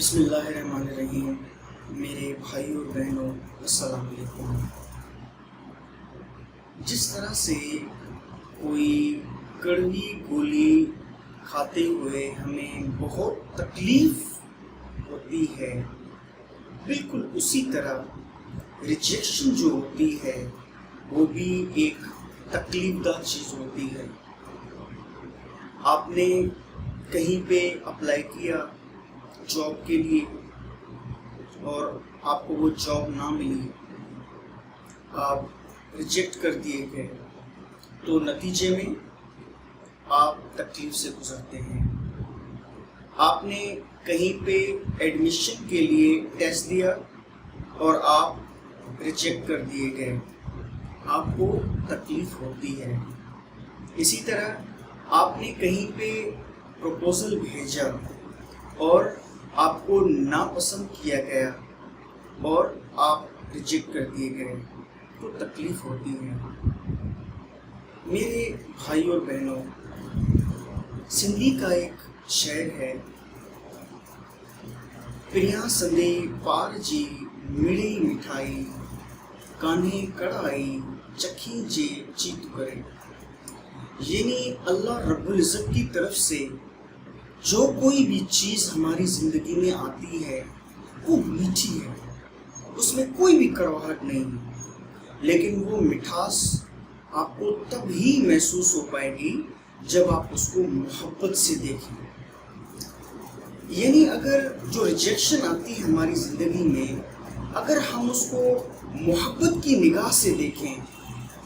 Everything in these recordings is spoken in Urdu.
بسم اللہ الرحمن الرحیم۔ میرے بھائی اور بہنوں، السلام علیکم۔ جس طرح سے کوئی کڑوی گولی کھاتے ہوئے ہمیں بہت تکلیف ہوتی ہے، بالکل اسی طرح ریجیکشن جو ہوتی ہے وہ بھی ایک تکلیف دہ چیز ہوتی ہے۔ آپ نے کہیں پہ اپلائی کیا جاب کے لیے اور آپ کو وہ جاب نہ ملی، آپ ریجیکٹ کر دیے گئے، تو نتیجے میں آپ تکلیف سے گزرتے ہیں۔ آپ نے کہیں پہ ایڈمیشن کے لیے ٹیسٹ دیا اور آپ ریجیکٹ کر دیے گئے، آپ کو تکلیف ہوتی ہے۔ اسی طرح آپ نے کہیں پہ پروپوزل بھیجا اور آپ کو ناپسند کیا گیا اور آپ ریجیکٹ کر دیے گئے، تو تکلیف ہوتی ہے۔ میرے بھائی اور بہنوں، سندھی کا ایک شعر ہے، پریاں سندے پار جی مڑی مٹھائی، کانہیں کڑائی چکھی جے چیت کرے۔ یعنی اللہ رب العزت کی طرف سے جو کوئی بھی چیز ہماری زندگی میں آتی ہے وہ میٹھی ہے، اس میں کوئی بھی کڑواہٹ نہیں، لیکن وہ مٹھاس آپ کو تب ہی محسوس ہو پائے گی جب آپ اس کو محبت سے دیکھیں۔ یعنی اگر جو ریجیکشن آتی ہے ہماری زندگی میں، اگر ہم اس کو محبت کی نگاہ سے دیکھیں،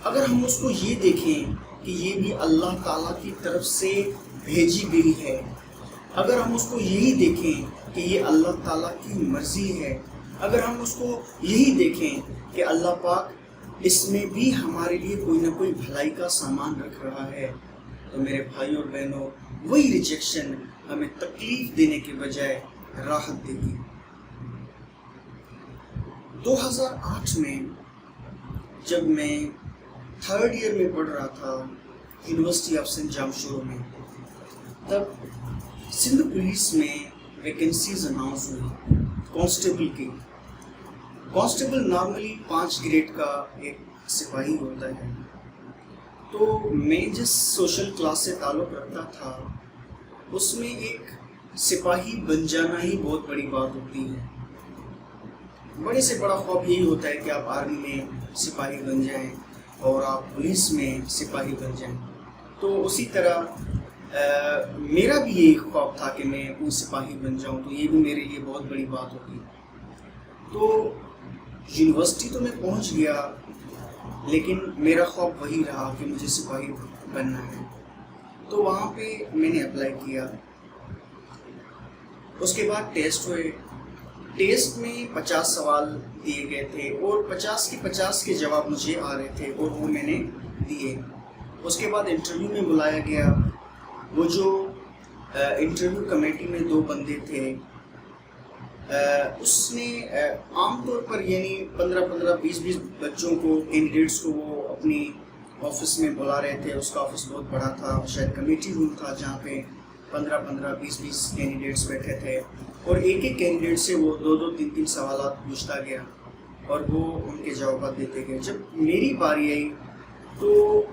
اگر ہم اس کو یہ دیکھیں کہ یہ بھی اللہ تعالیٰ کی طرف سے بھیجی گئی ہے، اگر ہم اس کو یہی دیکھیں کہ یہ اللہ تعالیٰ کی مرضی ہے، اگر ہم اس کو یہی دیکھیں کہ اللہ پاک اس میں بھی ہمارے لیے کوئی نہ کوئی بھلائی کا سامان رکھ رہا ہے، تو میرے بھائی اور بہنوں، وہی ریجیکشن ہمیں تکلیف دینے کے بجائے راحت دے گی۔ 2008 میں جب میں 3rd ایئر میں پڑھ رہا تھا یونیورسٹی آف سنٹ جامشورو میں، تب سندھ پولیس میں ویکنسیز اناؤنس ہوئی کانسٹیبل کی۔ کانسٹیبل نارملی 5 گریڈ کا ایک سپاہی ہوتا ہے، تو میں جس سوشل کلاس سے تعلق رکھتا تھا اس میں ایک سپاہی بن جانا ہی بہت بڑی بات ہوتی ہے۔ بڑے سے بڑا خواب یہی ہوتا ہے کہ آپ آرمی میں سپاہی بن جائیں اور آپ پولیس میں سپاہی بن جائیں، تو اسی طرح میرا بھی یہی خواب تھا کہ میں وہ سپاہی بن جاؤں، تو یہ بھی میرے لیے بہت بڑی بات ہوتی۔ تو یونیورسٹی تو میں پہنچ گیا، لیکن میرا خواب وہی رہا کہ مجھے سپاہی بننا ہے۔ تو وہاں پہ میں نے اپلائی کیا، اس کے بعد ٹیسٹ ہوئے۔ ٹیسٹ میں 50 سوال دیے گئے تھے اور 50 کے 50 کے جواب مجھے آ رہے تھے اور وہ میں نے دیے۔ اس کے بعد انٹرویو میں بلایا گیا۔ وہ جو انٹرویو کمیٹی میں 2 بندے تھے، اس نے عام طور پر یعنی 15 20 بچوں کو، کینڈیڈیٹس کو وہ اپنی آفس میں بلا رہے تھے۔ اس کا آفس بہت بڑا تھا، شاید کمیٹی روم تھا جہاں پہ 15 20 کینڈیڈیٹس بیٹھے تھے، اور ایک ایک کینڈیڈیٹ سے وہ 2 3 سوالات پوچھتا گیا اور وہ ان کے جوابات دیتے گئے۔ جب میری باری آئی تو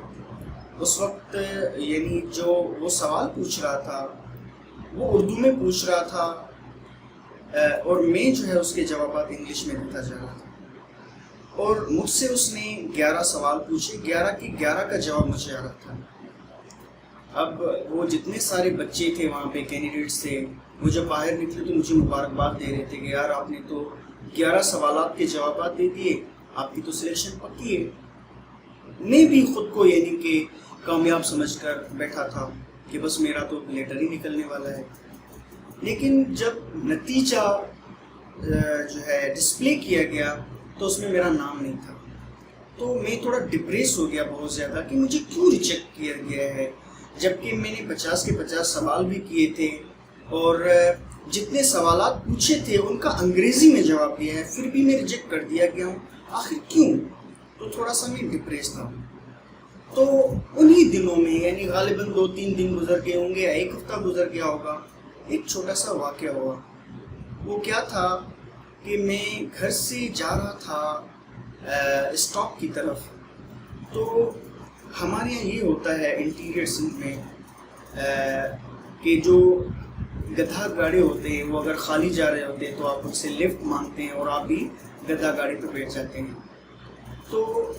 اس وقت یعنی جو وہ سوال پوچھ رہا تھا وہ اردو میں پوچھ رہا تھا اور میں جو ہے اس کے جوابات انگلش میں دیتا جا رہا تھا، اور مجھ سے اس نے 11 سوال پوچھے، 11 کے 11 کا جواب مجھے آ رہا تھا۔ اب وہ جتنے سارے بچے تھے وہاں پہ، کینڈیڈیٹس تھے، وہ جب باہر نکلے تو مجھے مبارکباد دے رہے تھے کہ یار آپ نے تو 11 سوالات کے جوابات دے دیے، آپ کی تو سلیکشن پکی ہے۔ میں بھی خود کو یعنی کہ کامیاب سمجھ کر بیٹھا تھا کہ بس میرا تو لیٹر ہی نکلنے والا ہے، لیکن جب نتیجہ جو ہے ڈسپلے کیا گیا تو اس میں میرا نام نہیں تھا، تو میں تھوڑا ڈپریس ہو گیا بہت زیادہ کہ مجھے کیوں ریجیکٹ کیا گیا ہے، جبکہ میں نے 50 کے 50 سوال بھی کیے تھے اور جتنے سوالات پوچھے تھے ان کا انگریزی میں جواب دیا ہے، پھر بھی میں ریجیکٹ کر دیا گیا ہوں، آخر کیوں؟ تو تھوڑا سا میں ڈپریس تھا۔ تو انہی دنوں میں یعنی غالباً 2 3 دن گزر گئے ہوں گے یا 1 ہفتہ گزر گیا ہوگا، ایک چھوٹا سا واقعہ ہوا۔ وہ کیا تھا کہ میں گھر سے جا رہا تھا اسٹاپ کی طرف، تو ہمارے یہاں یہ ہوتا ہے انٹیریئر سندھ میں کہ جو گدھا گاڑی ہوتے ہیں وہ اگر خالی جا رہے ہوتے ہیں تو آپ ان سے لفٹ مانگتے ہیں اور آپ بھی گدھا گاڑی پہ بیٹھ جاتے ہیں. تو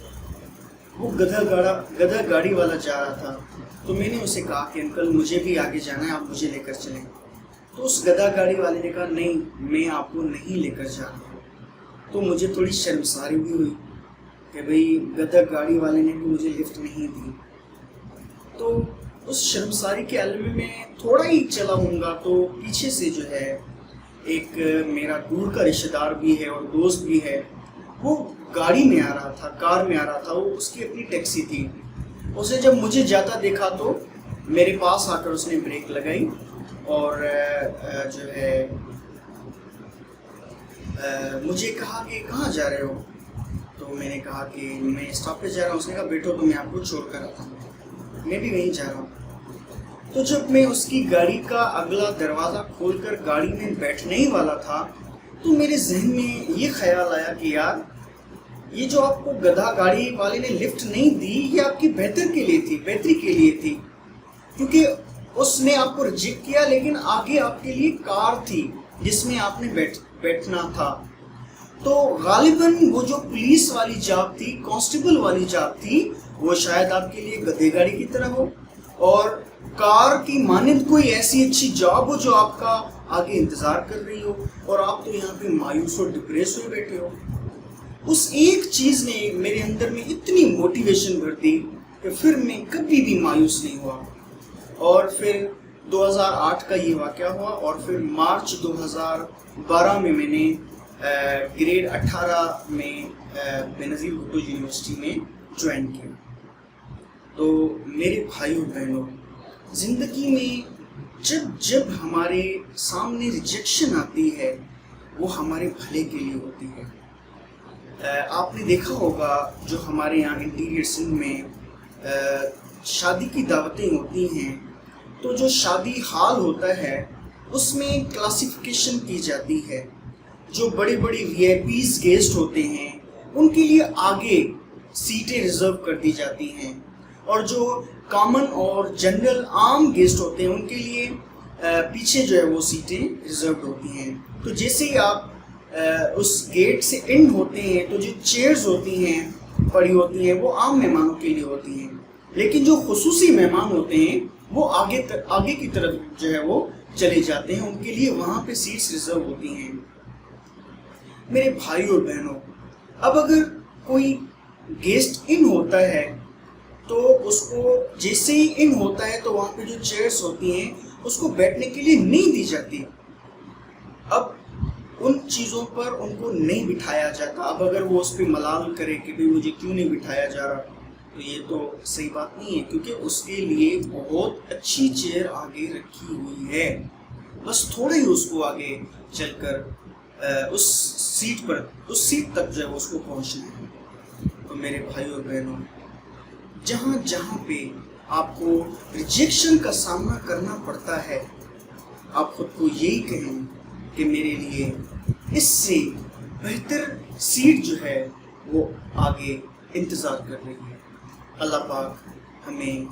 وہ گدھا گاڑی والا جا رہا تھا، تو میں نے اسے کہا کہ انکل مجھے بھی آگے جانا ہے، آپ مجھے لے کر چلیں. تو اس گدھا گاڑی والے نے کہا نہیں میں آپ کو نہیں لے کر جا رہا. تو مجھے تھوڑی شرمساری بھی ہوئی کہ بھئی گدھا گاڑی والے نے بھی مجھے لفٹ نہیں دی. تو اس شرمساری کے عالم میں تھوڑا ہی چلا ہوں گا تو پیچھے سے جو ہے ایک میرا دور کا رشتہ دار بھی ہے اور دوست بھی ہے، وہ گاڑی میں آ رہا تھا، کار میں آ رہا تھا، وہ اس کی اپنی ٹیکسی تھی. اسے جب مجھے جاتا دیکھا تو میرے پاس آ کر اس نے بریک لگائی اور جو ہے مجھے کہا کہ کہاں جا رہے ہو؟ تو میں نے کہا کہ میں اسٹاپ پہ جا رہا ہوں. اس نے کہا بیٹھو تو میں آپ کو چھوڑ کر آتا ہوں. میں بھی وہیں جا رہا ہوں. تو جب میں اس کی گاڑی کا اگلا دروازہ کھول کر گاڑی میں بیٹھنے ہی والا تھا تو میرے ذہن میں یہ خیال آیا کہ یار یہ جو آپ کو گدھا گاڑی والے نے لفٹ نہیں دی یہ آپ کی بہتری کے لیے تھی، کیونکہ اس نے آپ کو ریجیکٹ کیا لیکن آگے آپ کے لیے کار تھی جس میں آپ نے بیٹھنا تھا. تو غالباً وہ جو پولیس والی جاب تھی، کانسٹیبل والی جاب تھی، وہ شاید آپ کے لیے گدھے گاڑی کی طرح ہو اور کار کی مانند کوئی ایسی اچھی جاب ہو جو آپ کا آگے انتظار کر رہی ہو اور آپ تو یہاں پہ مایوس اور ڈپریس ہوئے بیٹھے ہو. اس ایک چیز نے میرے اندر میں اتنی موٹیویشن بھر دی کہ پھر میں کبھی بھی مایوس نہیں ہوا. اور پھر 2008 کا یہ واقعہ ہوا اور پھر مارچ 2012 میں میں نے گریڈ 18 میں بینظیر بھٹو یونیورسٹی میں جوائن کیا. تو میرے بھائی اور بہنوں، زندگی میں جب ہمارے سامنے ریجیکشن آتی ہے وہ ہمارے بھلے کے لیے ہوتی ہے. آپ نے دیکھا ہوگا جو ہمارے یہاں انٹیریئر سندھ میں شادی کی دعوتیں ہوتی ہیں تو جو شادی ہال ہوتا ہے اس میں کلاسیفیکیشن کی جاتی ہے. جو بڑے بڑے وی آئی پیز گیسٹ ہوتے ہیں ان کے لیے آگے سیٹیں ریزرو کر دی جاتی ہیں اور جو کامن اور جنرل عام گیسٹ ہوتے ہیں ان کے لیے پیچھے جو ہے وہ سیٹیں ریزروڈ ہوتی ہیں. تو جیسے ہی آپ اس گیٹ سے اینڈ ہوتے ہیں تو جو چیئرز ہوتی ہیں پڑی ہوتی ہیں وہ عام مہمانوں کے لیے ہوتی ہیں، لیکن جو خصوصی مہمان ہوتے ہیں وہ آگے کی طرف جو ہے وہ چلے جاتے ہیں، ان کے لیے وہاں پہ سیٹس ریزرو ہوتی ہیں. میرے بھائی اور بہنوں، اب اگر کوئی گیسٹ ان ہوتا ہے تو اس کو جیسے ہی ان ہوتا ہے تو وہاں پہ جو چیئرز ہوتی ہیں اس کو بیٹھنے کے لیے نہیں دی جاتی. اب ان چیزوں پر ان کو نہیں بٹھایا جاتا. اب اگر وہ اس پہ ملال کرے کہ بھئی مجھے کیوں نہیں بٹھایا جا رہا تو یہ تو صحیح بات نہیں ہے، کیونکہ اس کے لیے بہت اچھی چیئر آگے رکھی ہوئی ہے، بس تھوڑا ہی اس کو آگے چل کر اس سیٹ تک جو ہے اس کو پہنچنا ہے. تو میرے بھائی اور بہنوں، جہاں پہ آپ کو ریجیکشن کا سامنا کرنا پڑتا ہے آپ خود کو یہی کہیں کہ میرے لیے اس سے بہتر سیٹ جو ہے وہ آگے انتظار کر رہی ہے. اللہ پاک ہمیں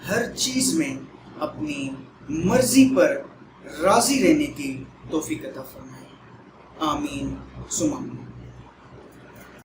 ہر چیز میں اپنی مرضی پر راضی رہنے کی توفیق عطا فرمائے. آمین ثم آمین.